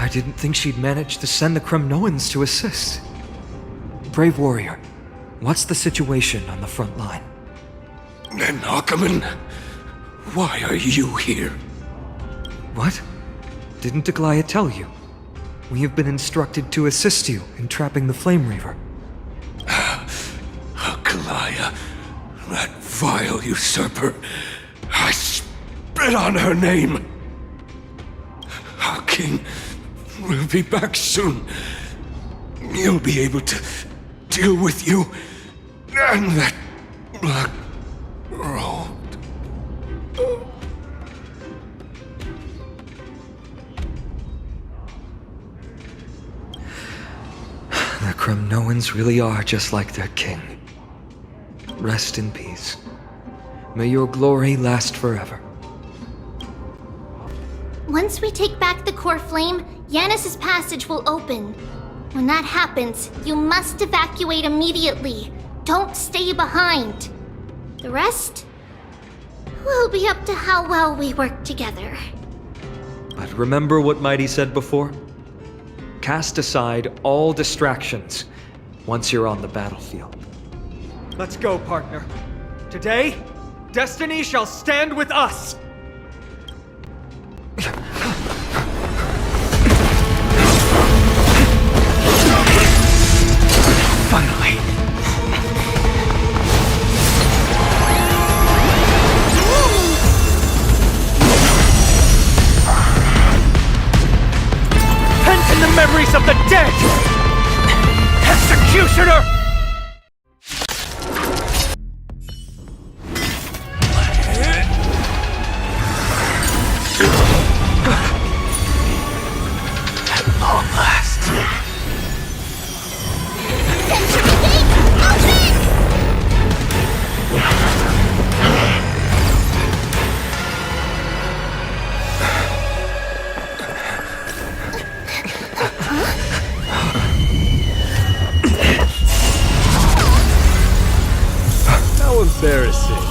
I didn't think she'd manage to send the Kremnoans to assist. Brave warrior, what's the situation on the front line? Nakaman, why are you here? What? Didn't Aglaya tell you? We have been instructed to assist you in trapping the Flame Reaver. Aglaya, that vile usurper. I spit on her name. Our king will be back soon. He'll be able to deal with you and that black road. The Kremnoans really are just like their king. Rest in peace. May your glory last forever. Once we take back the core flame, Yanis's passage will open. When that happens, you must evacuate immediately. Don't stay behind. The rest will be up to how well we work together. But remember what Mighty said before? Cast aside all distractions once you're on the battlefield. Let's go, partner. Today, destiny shall stand with us! Finally! Pent in the memories of the dead! Executioner! At long last. Century Gate, How embarrassing.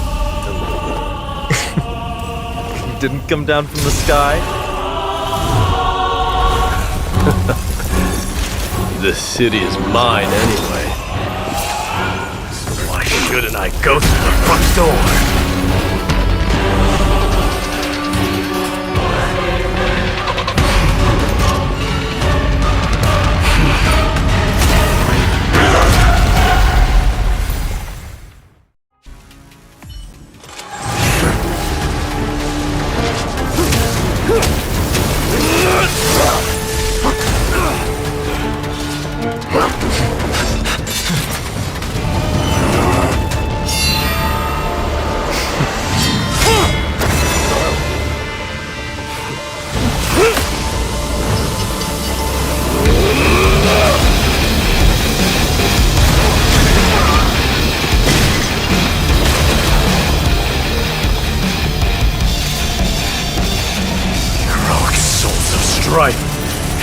You didn't come down from the sky? This city is mine anyway. So why shouldn't I go through the front door?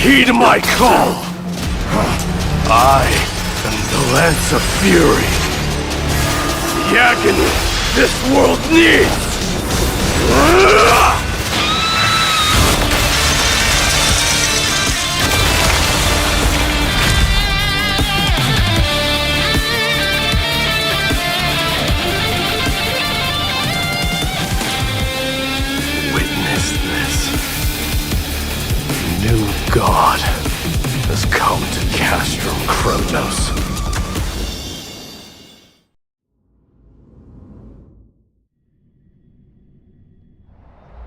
Heed my call! I am the Lance of Fury. The agony this world needs! Witness this. New God has come to Castrum Kronos.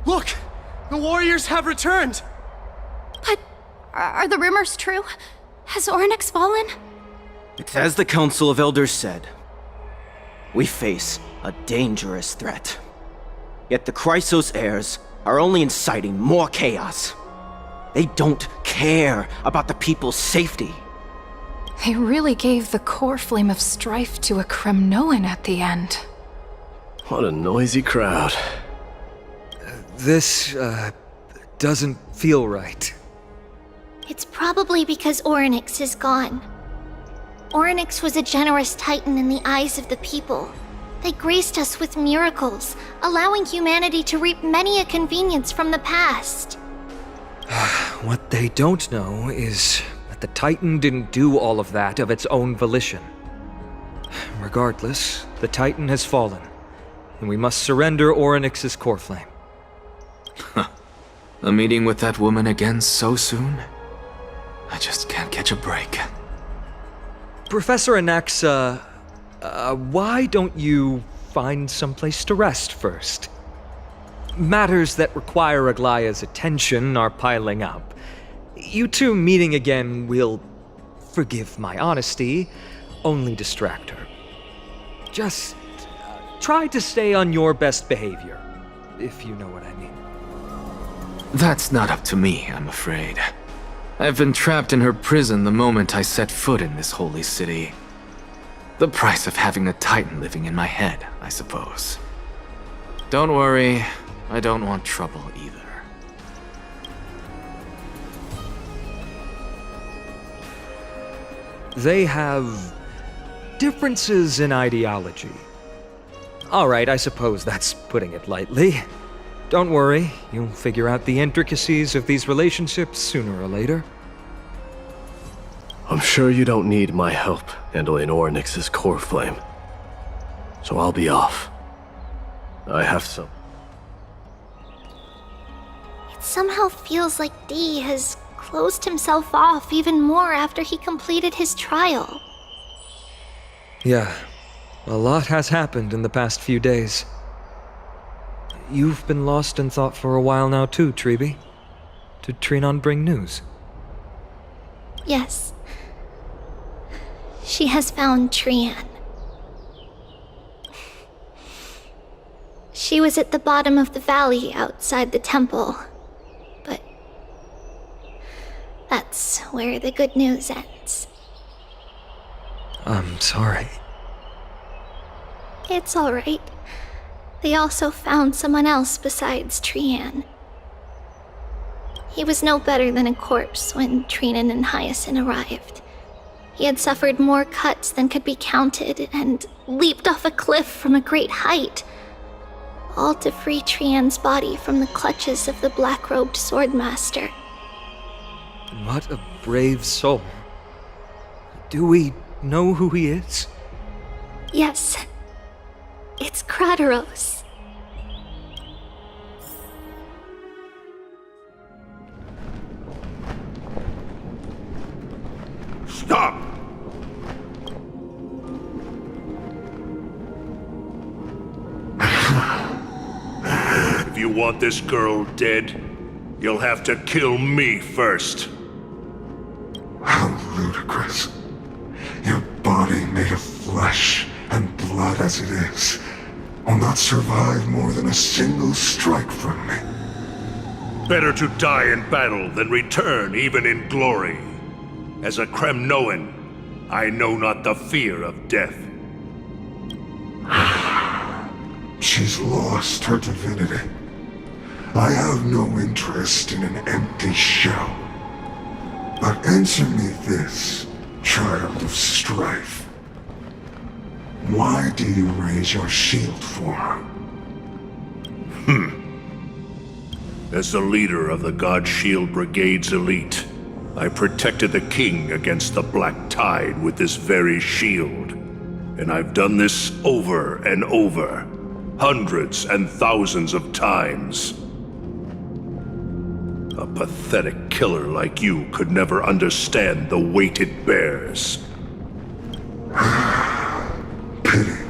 Look! The warriors have returned! But are the rumors true? Has Ornyx fallen? It's as the Council of Elders said. We face a dangerous threat. Yet the Chrysos heirs are only inciting more chaos. They don't care about the people's safety. They really gave the core flame of strife to a Kremnoan at the end. What a noisy crowd. This, doesn't feel right. It's probably because Ornyx is gone. Ornyx was a generous titan in the eyes of the people. They graced us with miracles, allowing humanity to reap many a convenience from the past. What they don't know is that the Titan didn't do all of that of its own volition. Regardless, the Titan has fallen, and we must surrender Orynyx's core flame. A meeting with that woman again so soon? I just can't catch a break. Professor Anaxa, why don't you find someplace to rest first? Matters that require Aglaya's attention are piling up. You two meeting again will, forgive my honesty, only distract her. Just try to stay on your best behavior, if you know what I mean. That's not up to me, I'm afraid. I've been trapped in her prison the moment I set foot in this holy city. The price of having a Titan living in my head, I suppose. Don't worry, I don't want trouble either. They have differences in ideology. Alright, I suppose that's putting it lightly. Don't worry, you'll figure out the intricacies of these relationships sooner or later. I'm sure you don't need my help handling Orynyx's core flame. So I'll be off. I have some. It somehow feels like D has closed himself off even more after he completed his trial. Yeah, a lot has happened in the past few days. You've been lost in thought for a while now too, Treeby. Did Trinon bring news? Yes. She has found Trian. She was at the bottom of the valley outside the temple. But that's where the good news ends. I'm sorry. It's alright. They also found someone else besides Trian. He was no better than a corpse when Trinan and Hyacinth arrived. He had suffered more cuts than could be counted and leaped off a cliff from a great height, all to free Trian's body from the clutches of the black-robed swordmaster. What a brave soul. Do we know who he is? Yes. It's Krateros. Stop! If you want this girl dead, you'll have to kill me first. How ludicrous. Your body made of flesh and blood as it is will not survive more than a single strike from me. Better to die in battle than return even in glory. As a Kremnoan, I know not the fear of death. She's lost her divinity. I have no interest in an empty shell. But answer me this, child of strife. Why do you raise your shield for her? As the leader of the God Shield Brigade's elite, I protected the king against the Black Tide with this very shield. And I've done this over and over, hundreds and thousands of times. A pathetic killer like you could never understand the weight it bears. Pity.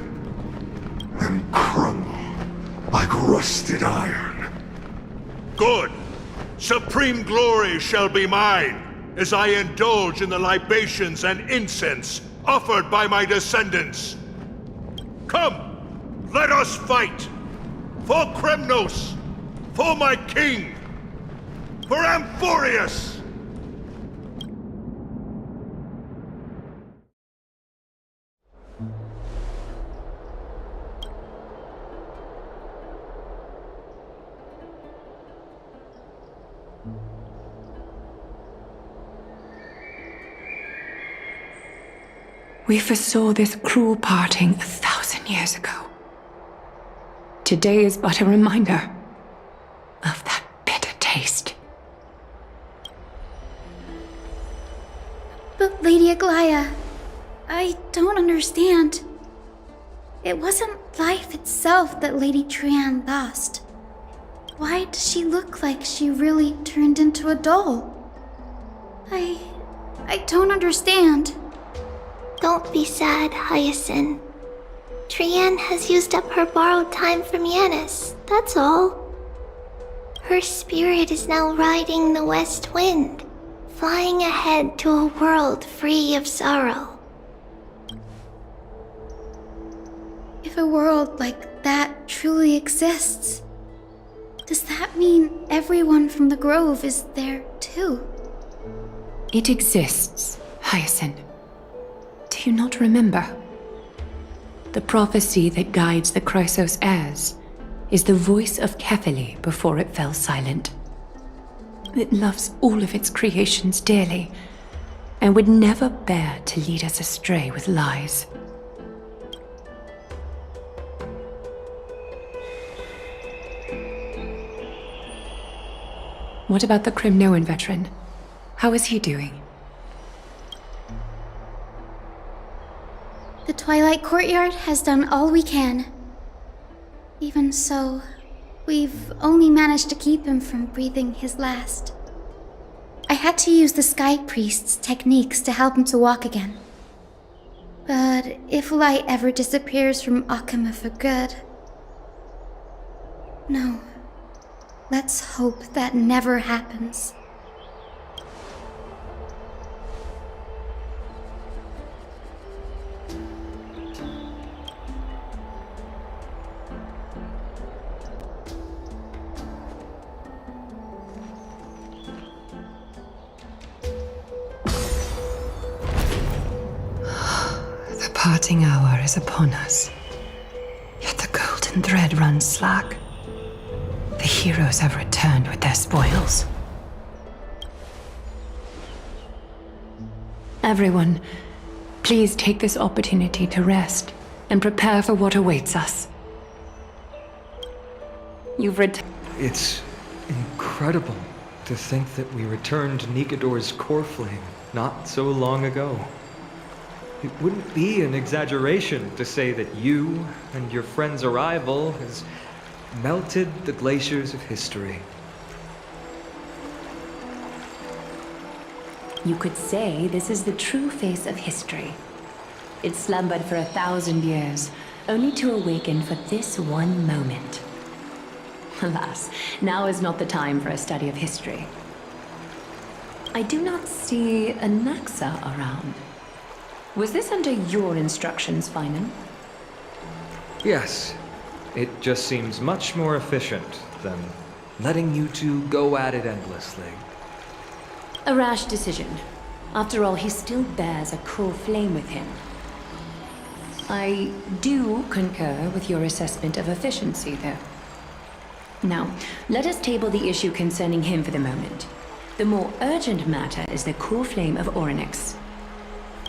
And crumble like rusted iron. Good! Supreme glory shall be mine, as I indulge in the libations and incense offered by my descendants. Come, let us fight! For Kremnos! For my king! For Amphorius! We foresaw this cruel parting 1,000 years ago. Today is but a reminder of that bitter taste. But Lady Aglaya, I don't understand. It wasn't life itself that Lady Trian lost. Why does she look like she really turned into a doll? I don't understand. Don't be sad, Hyacinth. Trian has used up her borrowed time from Yanis, that's all. Her spirit is now riding the west wind, flying ahead to a world free of sorrow. If a world like that truly exists, does that mean everyone from the Grove is there too? It exists, Hyacinth. Do you not remember? The prophecy that guides the Chrysos heirs is the voice of Kefili before it fell silent. It loves all of its creations dearly, and would never bear to lead us astray with lies. What about the Crimnoan veteran? How is he doing? The Twilight Courtyard has done all we can. Even so, we've only managed to keep him from breathing his last. I had to use the Sky Priest's techniques to help him to walk again. But if light ever disappears from Akama for good... No. Let's hope that never happens. The parting hour is upon us. Yet the golden thread runs slack. The heroes have returned with their spoils. Everyone, please take this opportunity to rest and prepare for what awaits us. You've returned. It's incredible to think that we returned Nikador's core flame not so long ago. It wouldn't be an exaggeration to say that you and your friend's arrival has melted the glaciers of history. You could say this is the true face of history. It slumbered for 1,000 years, only to awaken for this one moment. Alas, now is not the time for a study of history. I do not see a Naxa around. Was this under your instructions, Finan? Yes, it just seems much more efficient than letting you two go at it endlessly. A rash decision. After all, he still bears a core flame with him. I do concur with your assessment of efficiency, though. Now, let us table the issue concerning him for the moment. The more urgent matter is the core flame of Orynyx.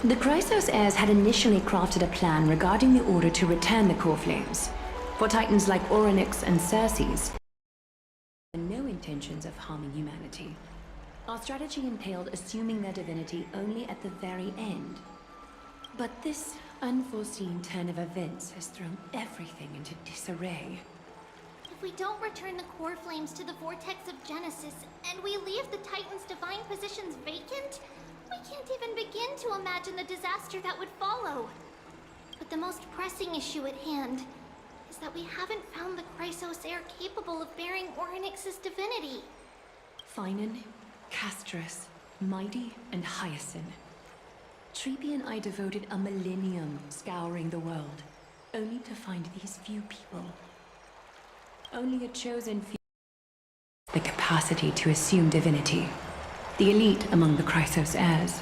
The Chrysos heirs had initially crafted a plan regarding the order to return the core flames. For titans like Orynyx and Circes, no intentions of harming humanity. Our strategy entailed assuming their divinity only at the very end. But this unforeseen turn of events has thrown everything into disarray. If we don't return the core flames to the vortex of Genesis, and we leave the Titan's divine positions vacant, we can't even begin to imagine the disaster that would follow. But the most pressing issue at hand is that we haven't found the Chrysos heir capable of bearing Orynyx's divinity. Finan, Castris, Mighty, and Hyacinth. Treepy and I devoted a millennium scouring the world, only to find these few people. Only a chosen few the capacity to assume divinity. The elite among the Chrysos heirs.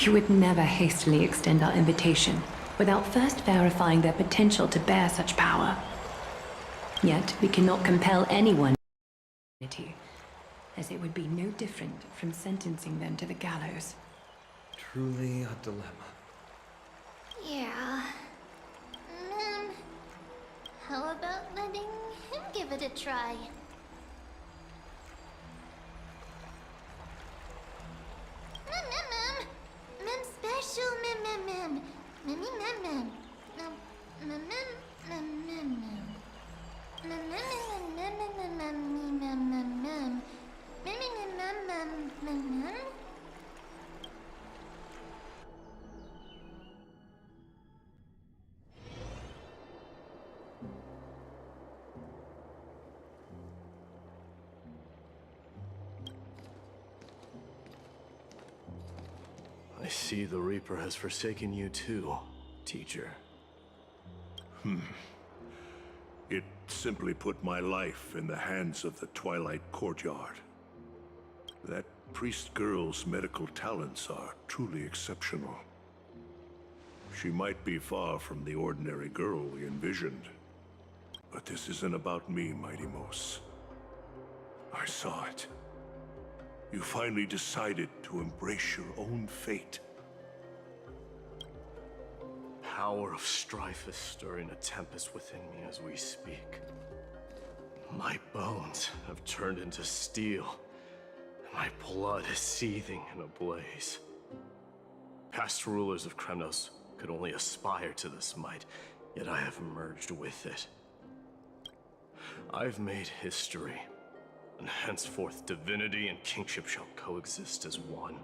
We would never hastily extend our invitation without first verifying their potential to bear such power. Yet we cannot compel anyone to divinity, as it would be no different from sentencing them to the gallows. Truly a dilemma. Yeah. How about letting him give it a try? I see the Reaper has forsaken you too, teacher. It simply put my life in the hands of the Twilight Courtyard. That priest girl's medical talents are truly exceptional. She might be far from the ordinary girl we envisioned. But this isn't about me, Mighty Mos. I saw it. You finally decided to embrace your own fate. Power of strife is stirring a tempest within me as we speak. My bones have turned into steel, and my blood is seething in a blaze. Past rulers of Kremnos could only aspire to this might, yet I have merged with it. I've made history, and henceforth divinity and kingship shall coexist as one.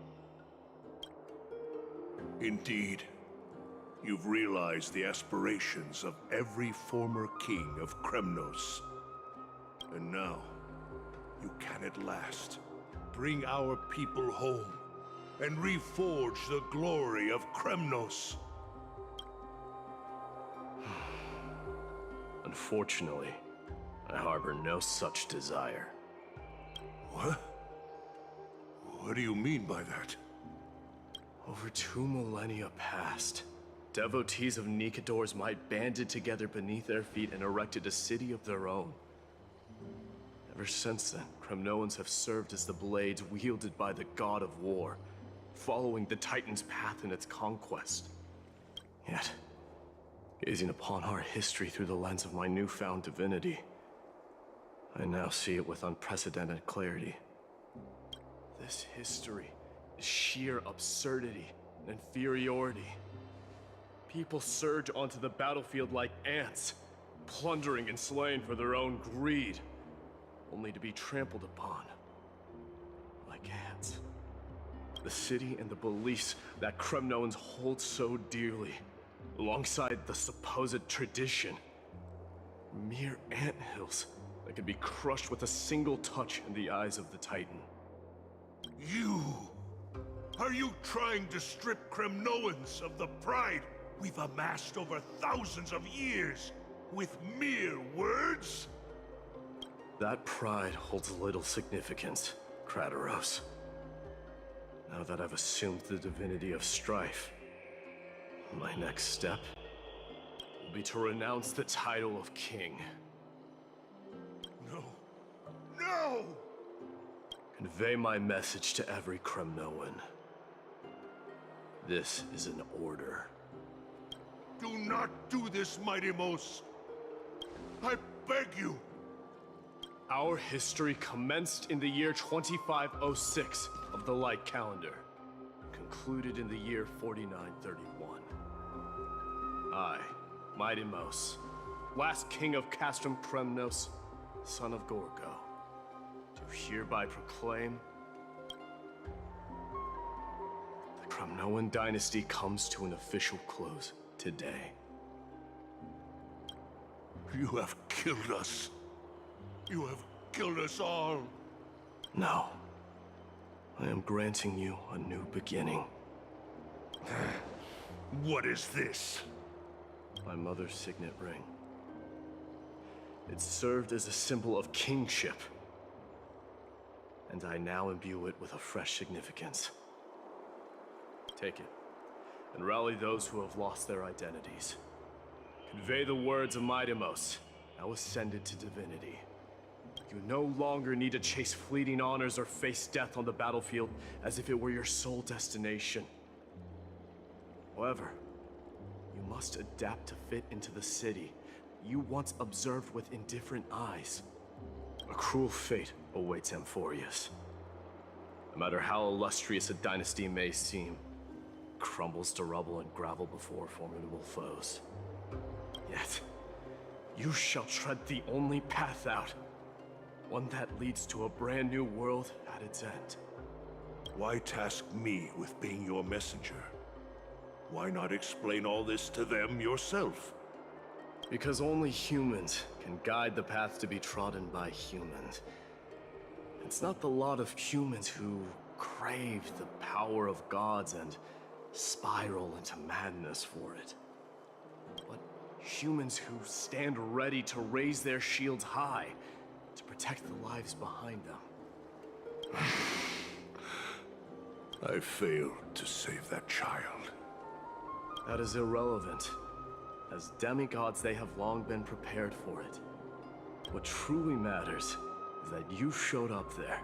Indeed, you've realized the aspirations of every former king of Kremnos. And now, you can at last bring our people home and reforge the glory of Kremnos. Unfortunately, I harbor no such desire. What? What do you mean by that? Over 2 millennia past, devotees of Nikador's might banded together beneath their feet and erected a city of their own. Ever since then, Kremnoans have served as the blades wielded by the god of war, following the Titan's path in its conquest. Yet, gazing upon our history through the lens of my newfound divinity, I now see it with unprecedented clarity. This history is sheer absurdity and inferiority. People surge onto the battlefield like ants, plundering and slaying for their own greed, only to be trampled upon like ants. The city and the beliefs that Kremnoans hold so dearly, alongside the supposed tradition, mere anthills that can be crushed with a single touch in the eyes of the Titan. You! Are you trying to strip Kremnoans of the pride we've amassed over thousands of years with mere words? That pride holds little significance, Kratoros. Now that I've assumed the divinity of strife, my next step will be to renounce the title of king. No. No! Convey my message to every Kremnoan. This is an order. Do not do this, Mighty Mos. I beg you. Our history commenced in the year 2506 of the Light Calendar, concluded in the year 4931. I, Mighty Mos, last king of Castrum Kremnos, son of Gorgo, do hereby proclaim the Kremnoan dynasty comes to an official close today. You have killed us. You have killed us all. No. I am granting you a new beginning. What is this? My mother's signet ring. It served as a symbol of kingship, and I now imbue it with a fresh significance. Take it, and rally those who have lost their identities. Convey the words of Mighty Mos, now ascended to divinity. You no longer need to chase fleeting honors or face death on the battlefield as if it were your sole destination. However, you must adapt to fit into the city you once observed with indifferent eyes. A cruel fate awaits Amphorius. No matter how illustrious a dynasty may seem, crumbles to rubble and gravel before formidable foes. Yet, you shall tread the only path out, one that leads to a brand new world at its end. Why task me with being your messenger? Why not explain all this to them yourself? Because only humans can guide the path to be trodden by humans. It's not the lot of humans who crave the power of gods and spiral into madness for it, but humans who stand ready to raise their shields high to protect the lives behind them. I failed to save that child. That is irrelevant. As demigods, they have long been prepared for it. What truly matters is that you showed up there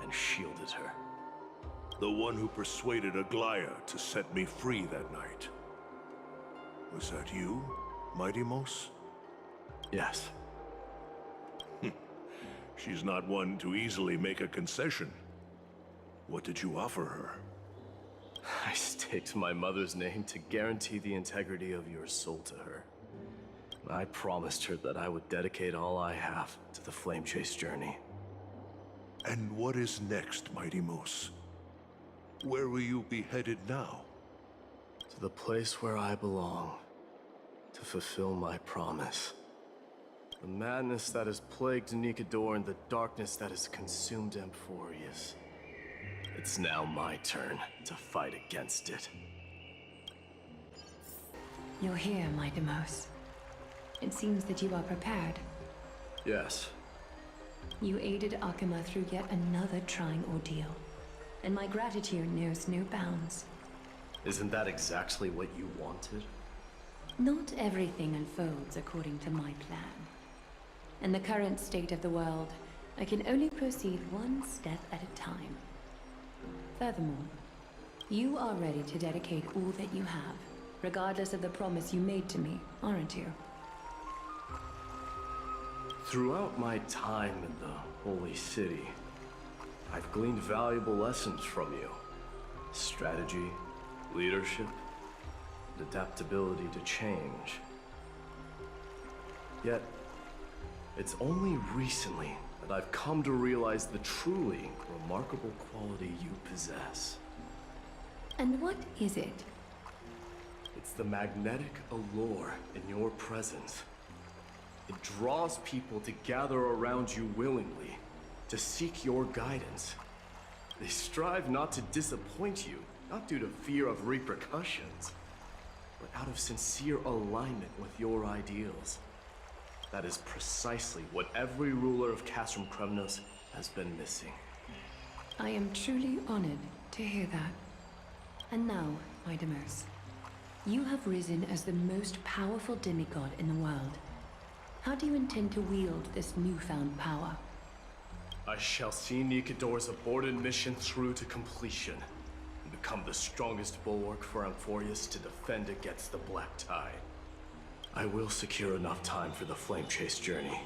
and shielded her. The one who persuaded Aglaya to set me free that night. Was that you, Mighty Mos? Yes. She's not one to easily make a concession. What did you offer her? I staked my mother's name to guarantee the integrity of your soul to her. I promised her that I would dedicate all I have to the Flame Chase journey. And what is next, Mighty Mos? Where will you be headed now? To the place where I belong, to fulfill my promise. The madness that has plagued Nikador and the darkness that has consumed Amphorius. It's now my turn to fight against it. You're here, my Demos. It seems that you are prepared. Yes. You aided Akuma through yet another trying ordeal, and my gratitude knows no bounds. Isn't that exactly what you wanted? Not everything unfolds according to my plan. In the current state of the world, I can only proceed one step at a time. Furthermore, you are ready to dedicate all that you have, regardless of the promise you made to me, aren't you? Throughout my time in the Holy City, I've gleaned valuable lessons from you. Strategy, leadership, and adaptability to change. Yet, it's only recently that I've come to realize the truly remarkable quality you possess. And what is it? It's the magnetic allure in your presence. It draws people to gather around you willingly, to seek your guidance. They strive not to disappoint you, not due to fear of repercussions, but out of sincere alignment with your ideals. That is precisely what every ruler of Castrum Kremnos has been missing. I am truly honored to hear that. And now, my Demos, you have risen as the most powerful demigod in the world. How do you intend to wield this newfound power? I shall see Nikador's aborted mission through to completion, and become the strongest bulwark for Amphorius to defend against the Black Tide. I will secure enough time for the Flame Chase journey,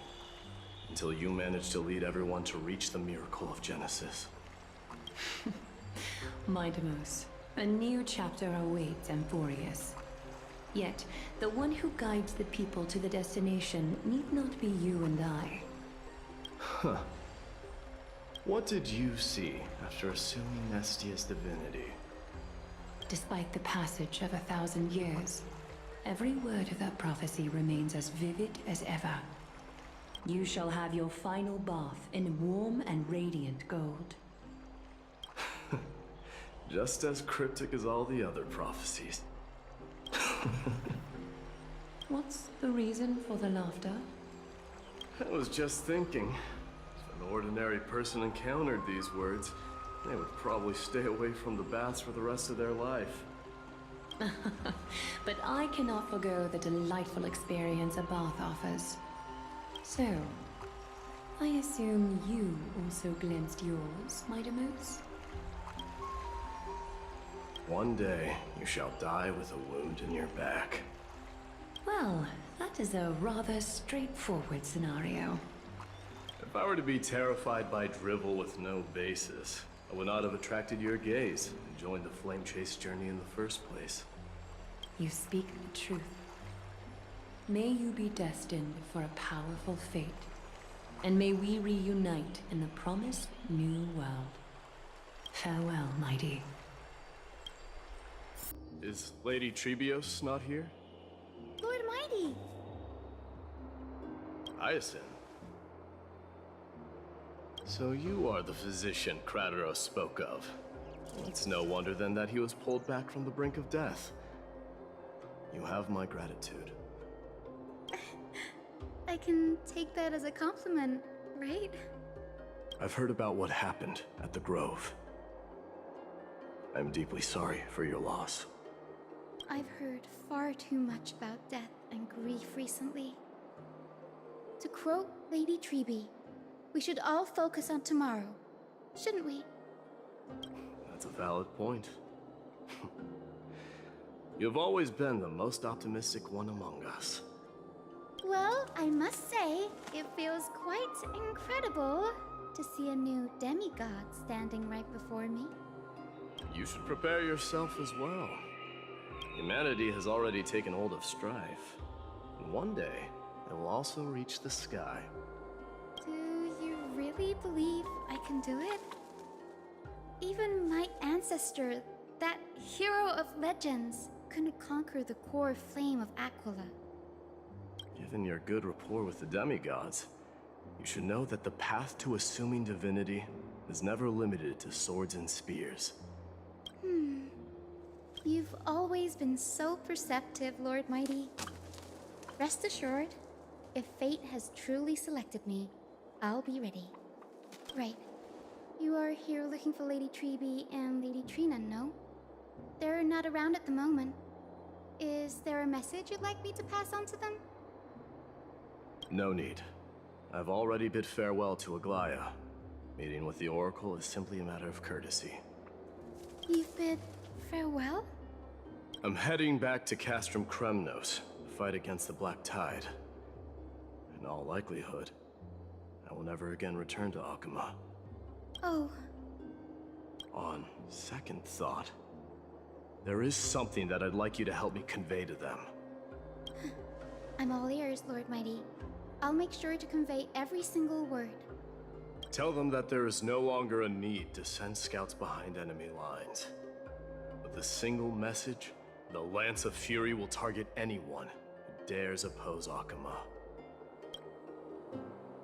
until you manage to lead everyone to reach the miracle of Genesis. My Demos, a new chapter awaits Amphorius. Yet, the one who guides the people to the destination need not be you and I. Huh. What did you see after assuming Nestia's divinity? Despite the passage of 1,000 years, every word of that prophecy remains as vivid as ever. You shall have your final bath in warm and radiant gold. Just as cryptic as all the other prophecies. What's the reason for the laughter? I was just thinking, if an ordinary person encountered these words, they would probably stay away from the baths for the rest of their life. But I cannot forgo the delightful experience a bath offers. So, I assume you also glimpsed yours, my Demos? One day, you shall die with a wound in your back. Well, that is a rather straightforward scenario. If I were to be terrified by drivel with no basis, I would not have attracted your gaze and joined the flame chase journey in the first place. You speak the truth. May you be destined for a powerful fate, and may we reunite in the promised new world. Farewell, mighty. Is Lady Trebios not here? Lord Mighty! Hyacinth. So you are the physician Krateros spoke of. It's no wonder then that he was pulled back from the brink of death. You have my gratitude. I can take that as a compliment, right? I've heard about what happened at the Grove. I'm deeply sorry for your loss. I've heard far too much about death and grief recently. To quote Lady Treby, we should all focus on tomorrow, shouldn't we? That's a valid point. You've always been the most optimistic one among us. Well, I must say, it feels quite incredible to see a new demigod standing right before me. You should prepare yourself as well. Humanity has already taken hold of strife. And one day, it will also reach the sky. Do you really believe I can do it? Even my ancestor, that hero of legends, couldn't conquer the core flame of Aquila. Given your good rapport with the demigods, you should know that the path to assuming divinity is never limited to swords and spears. You've always been so perceptive, Lord Mighty. Rest assured, if fate has truly selected me, I'll be ready. Right. You are here looking for Lady Treby and Lady Trina, no? They're not around at the moment. Is there a message you'd like me to pass on to them? No need. I've already bid farewell to Aglaya. Meeting with the Oracle is simply a matter of courtesy. You've bid farewell? I'm heading back to Castrum Kremnos to fight against the Black Tide. In all likelihood, I will never again return to Akuma. Oh, On second thought, there is something that I'd like you to help me convey to them. I'm all ears, Lord Mighty. I'll make sure to convey every single word. Tell them that there is no longer a need to send scouts behind enemy lines. With a single message, the Lance of Fury will target anyone who dares oppose Akuma.